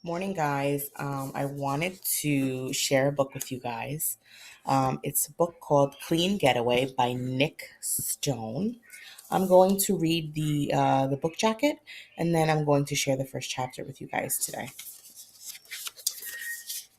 Morning, guys. I wanted to share a book with you guys. It's a book called Clean Getaway by Nick Stone. I'm going to read the book jacket, and then I'm going to share the first chapter with you guys today.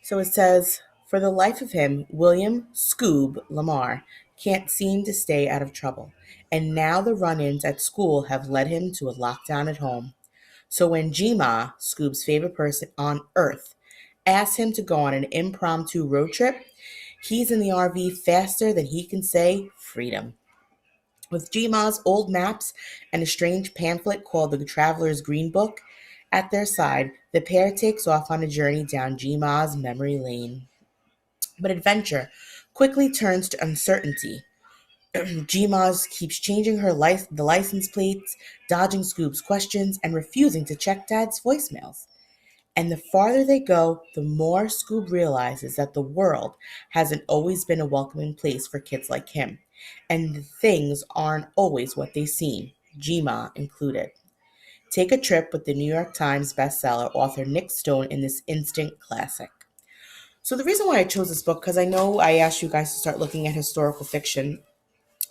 So it says, for the life of him, William Scoob Lamar can't seem to stay out of trouble, and now the run-ins at school have led him to a lockdown at home. So when Gma, Scoob's favorite person on earth, asks him to go on an impromptu road trip, he's in the RV faster than he can say freedom. With Gma's old maps and a strange pamphlet called the Traveler's Green Book at their side, the pair takes off on a journey down Gma's memory lane. But adventure quickly turns to uncertainty. Gmaz keeps changing the license plates, dodging Scoob's questions, and refusing to check Dad's voicemails. And the farther they go, the more Scoob realizes that the world hasn't always been a welcoming place for kids like him, and things aren't always what they seem, Gma included. Take a trip with the New York Times bestseller author Nick Stone in this instant classic. So the reason why I chose this book, because I know I asked you guys to start looking at historical fiction,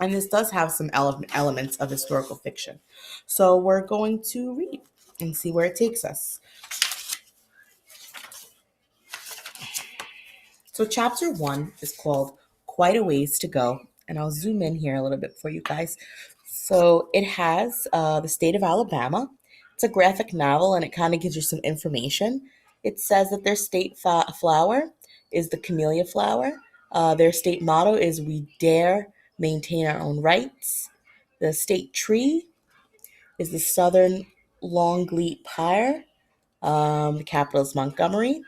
and this does have some elements of historical fiction. So we're going to read and see where it takes us. So chapter 1 is called Quite a Ways to Go. And I'll zoom in here a little bit for you guys. So it has the state of Alabama. It's a graphic novel and it kind of gives you some information. It says that their state flower is the camellia flower. Their state motto is "We dare maintain our own rights." The state tree is the southern longleaf pear. The capital is Montgomery.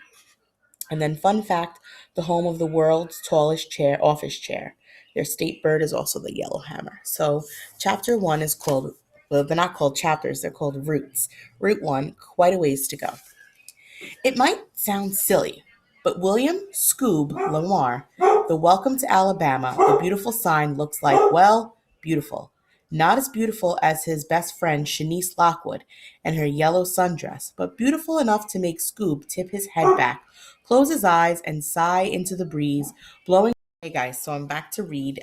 And then, fun fact, the home of the world's tallest office chair. Their state bird is also the yellowhammer. So, chapter 1 is called, well, they're not called chapters, they're called roots. Route 1, quite a ways to go. It might sound silly, but William Scoob Lamar, the Welcome to Alabama, the beautiful sign looks like, well, beautiful. Not as beautiful as his best friend Shanice Lockwood and her yellow sundress, but beautiful enough to make Scoob tip his head back, close his eyes, and sigh into the breeze, blowing. Hey guys, so I'm back to read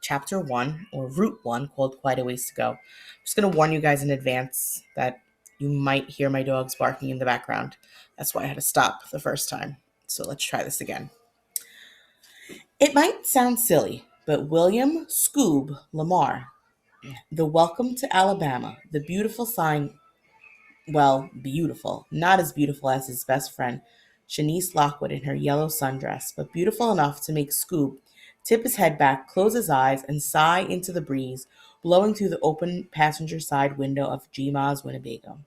chapter 1, or Route 1, called Quite a Ways to Go. I'm just going to warn you guys in advance that you might hear my dogs barking in the background. That's why I had to stop the first time. So let's try this again. It might sound silly, but William Scoob Lamar, the Welcome to Alabama, the beautiful sign, well, beautiful, not as beautiful as his best friend, Shanice Lockwood in her yellow sundress, but beautiful enough to make Scoob tip his head back, close his eyes, and sigh into the breeze, blowing through the open passenger side window of Gma's Winnebago.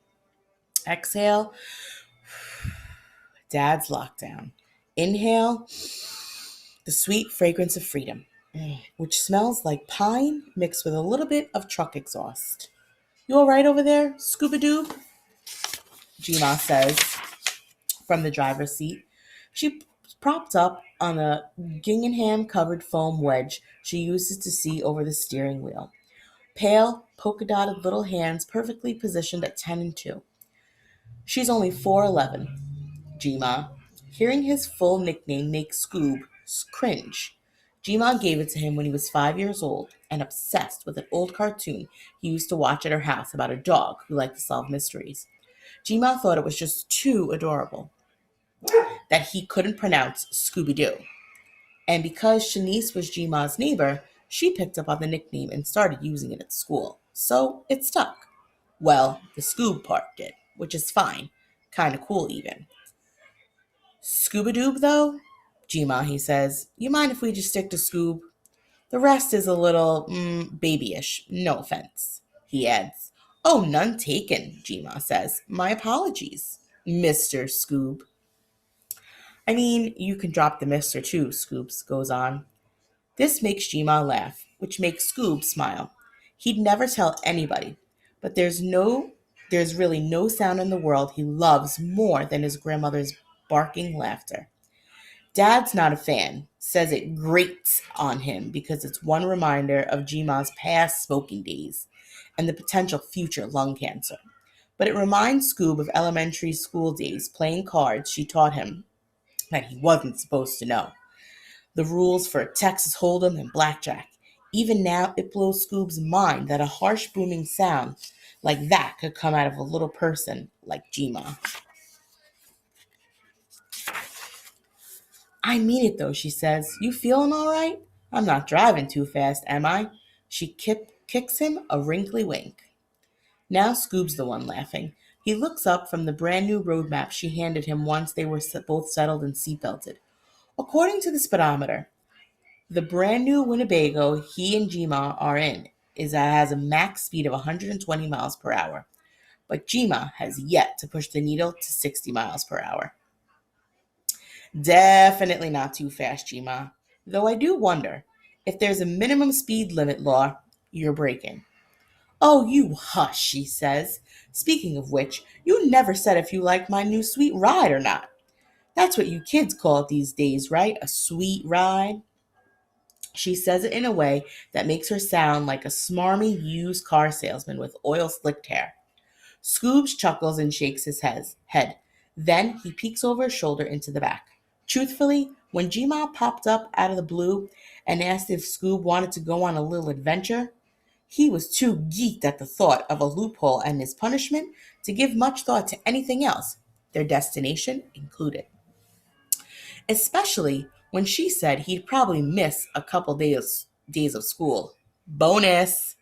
Exhale, Dad's lockdown. Inhale, the sweet fragrance of freedom, which smells like pine mixed with a little bit of truck exhaust. You all right over there, Scooby-Doo? Gma says from the driver's seat. She propped up on a gingham-covered foam wedge she uses to see over the steering wheel. Pale, polka-dotted little hands perfectly positioned at 10 and 2. She's only 4'11", Gma. Hearing his full nickname makes Scoob cringe. Gma gave it to him when he was 5 years old and obsessed with an old cartoon he used to watch at her house about a dog who liked to solve mysteries. Gma thought it was just too adorable that he couldn't pronounce Scooby-Doo. And because Shanice was Gma's neighbor, she picked up on the nickname and started using it at school. So it stuck. Well, the Scoob part did, which is fine. Kinda cool even. Scooby-Doo, though? Gma, he says, you mind if we just stick to Scoob? The rest is a little, babyish, no offense. He adds, oh, none taken, Gma says. My apologies, Mr. Scoob. I mean, you can drop the Mr. too, Scoops goes on. This makes Gma laugh, which makes Scoob smile. He'd never tell anybody, but there's really no sound in the world he loves more than his grandmother's barking laughter. Dad's not a fan, says it grates on him because it's one reminder of Gma's past smoking days and the potential future lung cancer. But it reminds Scoob of elementary school days playing cards she taught him that he wasn't supposed to know. The rules for Texas Hold'em and blackjack. Even now, it blows Scoob's mind that a harsh booming sound like that could come out of a little person like Gma. I mean it though, she says. You feeling all right? I'm not driving too fast, am I? She kicks him a wrinkly wink. Now Scoob's the one laughing. He looks up from the brand new road map she handed him once they were both settled and seatbelted. According to the speedometer, the brand new Winnebago he and Gma are in has a max speed of 120 miles per hour, but Gma has yet to push the needle to 60 miles per hour. Definitely not too fast, Gma. Though I do wonder if there's a minimum speed limit law you're breaking. Oh, you hush, she says. Speaking of which, you never said if you liked my new sweet ride or not. That's what you kids call it these days, right? A sweet ride? She says it in a way that makes her sound like a smarmy used car salesman with oil slicked hair. Scoobs chuckles and shakes his head. Then he peeks over his shoulder into the back. Truthfully, when Gma popped up out of the blue and asked if Scoob wanted to go on a little adventure, he was too geeked at the thought of a loophole and his punishment to give much thought to anything else, their destination included. Especially when she said he'd probably miss a couple days of school. Bonus!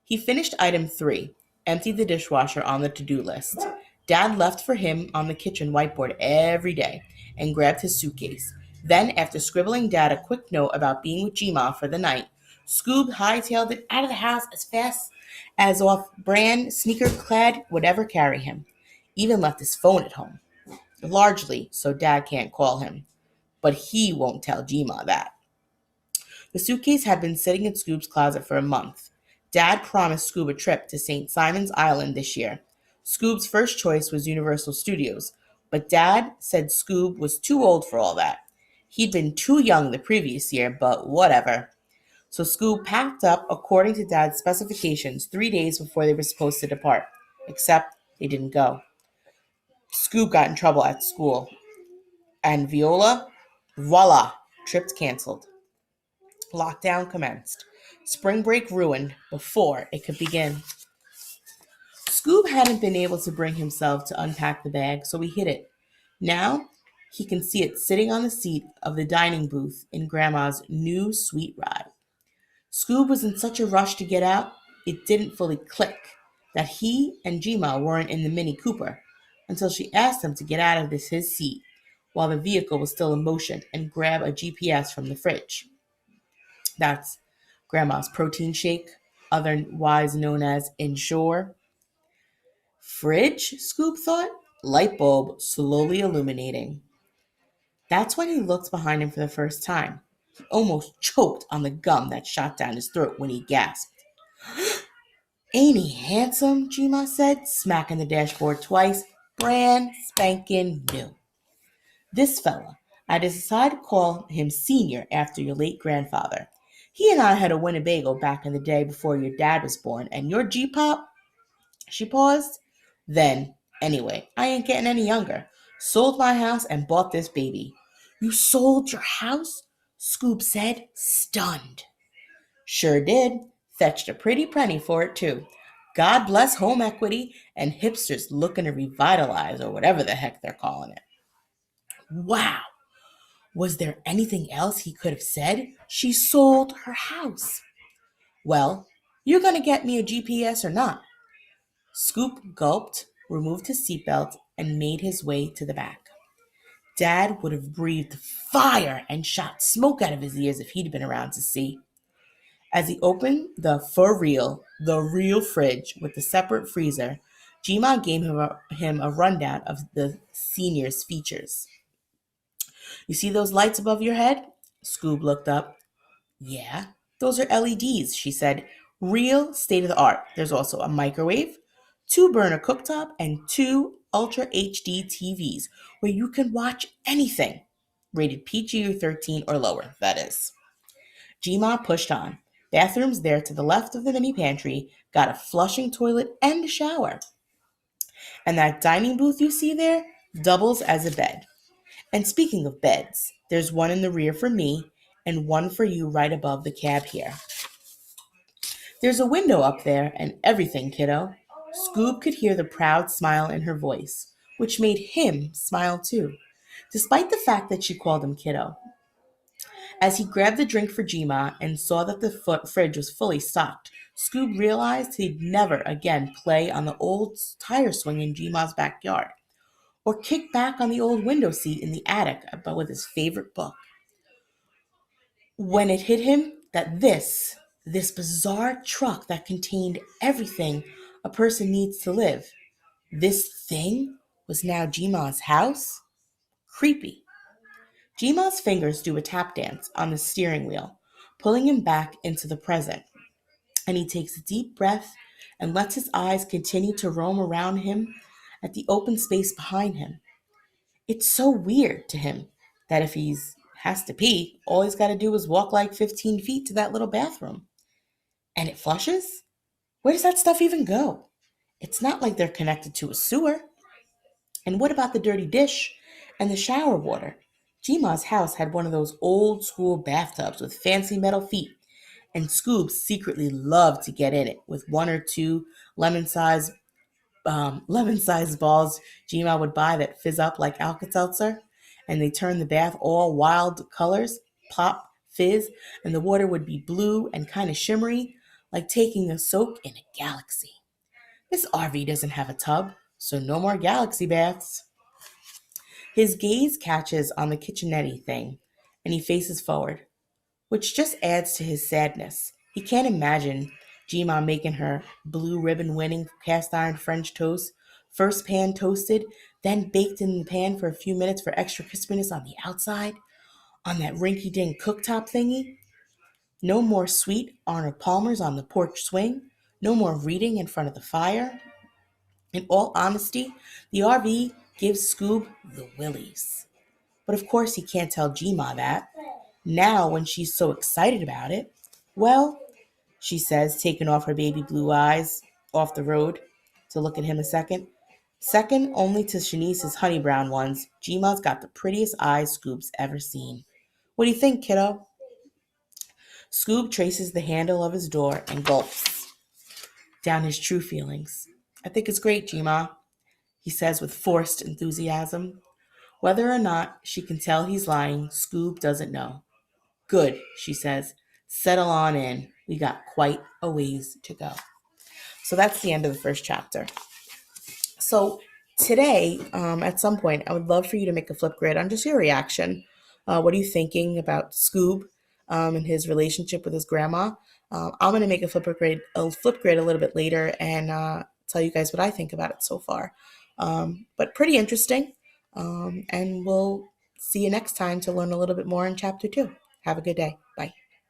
He finished item 3, emptied the dishwasher on the to-do list. Dad left for him on the kitchen whiteboard every day and grabbed his suitcase. Then, after scribbling Dad a quick note about being with Gma for the night, Scoob hightailed it out of the house as fast as off-brand, sneaker-clad would ever carry him. Even left his phone at home, largely so Dad can't call him. But he won't tell Gma that. The suitcase had been sitting in Scoob's closet for a month. Dad promised Scoob a trip to St. Simon's Island this year. Scoob's first choice was Universal Studios, but Dad said Scoob was too old for all that. He'd been too young the previous year, but whatever. So Scoob packed up according to Dad's specifications 3 days before they were supposed to depart. Except they didn't go. Scoob got in trouble at school. And voila, trips canceled. Lockdown commenced. Spring break ruined before it could begin. Scoob hadn't been able to bring himself to unpack the bag, so he hid it. Now he can see it sitting on the seat of the dining booth in Grandma's new sweet ride. Scoob was in such a rush to get out, it didn't fully click that he and Gma weren't in the Mini Cooper until she asked him to get out of his seat while the vehicle was still in motion and grab a GPS from the fridge. That's Grandma's protein shake, otherwise known as Ensure. Fridge, Scoob thought, light bulb slowly illuminating. That's when he looked behind him for the first time. He almost choked on the gum that shot down his throat when he gasped. Ain't he handsome, Gma said, smacking the dashboard twice. Brand spanking new. This fella, I decided to call him Senior after your late grandfather. He and I had a Winnebago back in the day before your dad was born, and your G-Pop? She paused. Then, anyway, I ain't getting any younger. Sold my house and bought this baby. You sold your house? Scoob said, stunned. Sure did. Fetched a pretty penny for it, too. God bless home equity and hipsters looking to revitalize or whatever the heck they're calling it. Wow. Was there anything else he could have said? She sold her house. Well, you're going to get me a GPS or not? Scoop gulped, removed his seatbelt, and made his way to the back. Dad would have breathed fire and shot smoke out of his ears if he'd been around to see. As he opened the real fridge with the separate freezer, Gma gave him a rundown of the senior's features. You see those lights above your head? Scoob looked up. Yeah, those are LEDs, she said. Real state of the art. There's also a microwave, 2-burner cooktop, and 2 Ultra HD TVs where you can watch anything. Rated PG-13 or lower, that is. Gma pushed on. Bathrooms there to the left of the mini pantry got a flushing toilet and a shower. And that dining booth you see there doubles as a bed. And speaking of beds, there's one in the rear for me and one for you right above the cab here. There's a window up there and everything, kiddo. Scoob could hear the proud smile in her voice, which made him smile too, despite the fact that she called him kiddo. As he grabbed the drink for Gma and saw that the fridge was fully stocked, Scoob realized he'd never again play on the old tire swing in Gma's backyard, or kick back on the old window seat in the attic but with his favorite book. When it hit him that this bizarre truck that contained everything a person needs to live, this thing was now Gma's house? Creepy. Gma's fingers do a tap dance on the steering wheel, pulling him back into the present, and he takes a deep breath and lets his eyes continue to roam around him at the open space behind him. It's so weird to him that if he's has to pee, all he's got to do is walk like 15 feet to that little bathroom. And it flushes? Where does that stuff even go? It's not like they're connected to a sewer. And what about the dirty dish and the shower water? Jima's house had one of those old school bathtubs with fancy metal feet, and Scoob secretly loved to get in it with one or two lemon-sized lemon-sized balls Gma would buy that fizz up like Alka-Seltzer, and they turn the bath all wild colors, pop, fizz, and the water would be blue and kind of shimmery, like taking a soak in a galaxy. This RV doesn't have a tub, so no more galaxy baths. His gaze catches on the kitchenette thing, and he faces forward, which just adds to his sadness. He can't imagine Gma making her blue ribbon winning cast iron French toast, first pan toasted, then baked in the pan for a few minutes for extra crispiness on the outside, on that rinky dink cooktop thingy. No more sweet Arnold Palmer's on the porch swing, no more reading in front of the fire. In all honesty, the RV gives Scoob the willies. But of course, he can't tell Gma that. Now, when she's so excited about it, well, she says, taking off her baby blue eyes off the road to look at him a second. Second only to Shanice's honey brown ones, Gma's got the prettiest eyes Scoob's ever seen. What do you think, kiddo? Scoob traces the handle of his door and gulps down his true feelings. I think it's great, Gma, he says with forced enthusiasm. Whether or not she can tell he's lying, Scoob doesn't know. Good, she says. Settle on in. We got quite a ways to go. So that's the end of the first chapter. So today, at some point, I would love for you to make a flip grid on just your reaction. What are you thinking about Scoob and his relationship with his grandma? I'm going to make a flip grid a little bit later and tell you guys what I think about it so far. But pretty interesting. And we'll see you next time to learn a little bit more in chapter 2. Have a good day. Bye.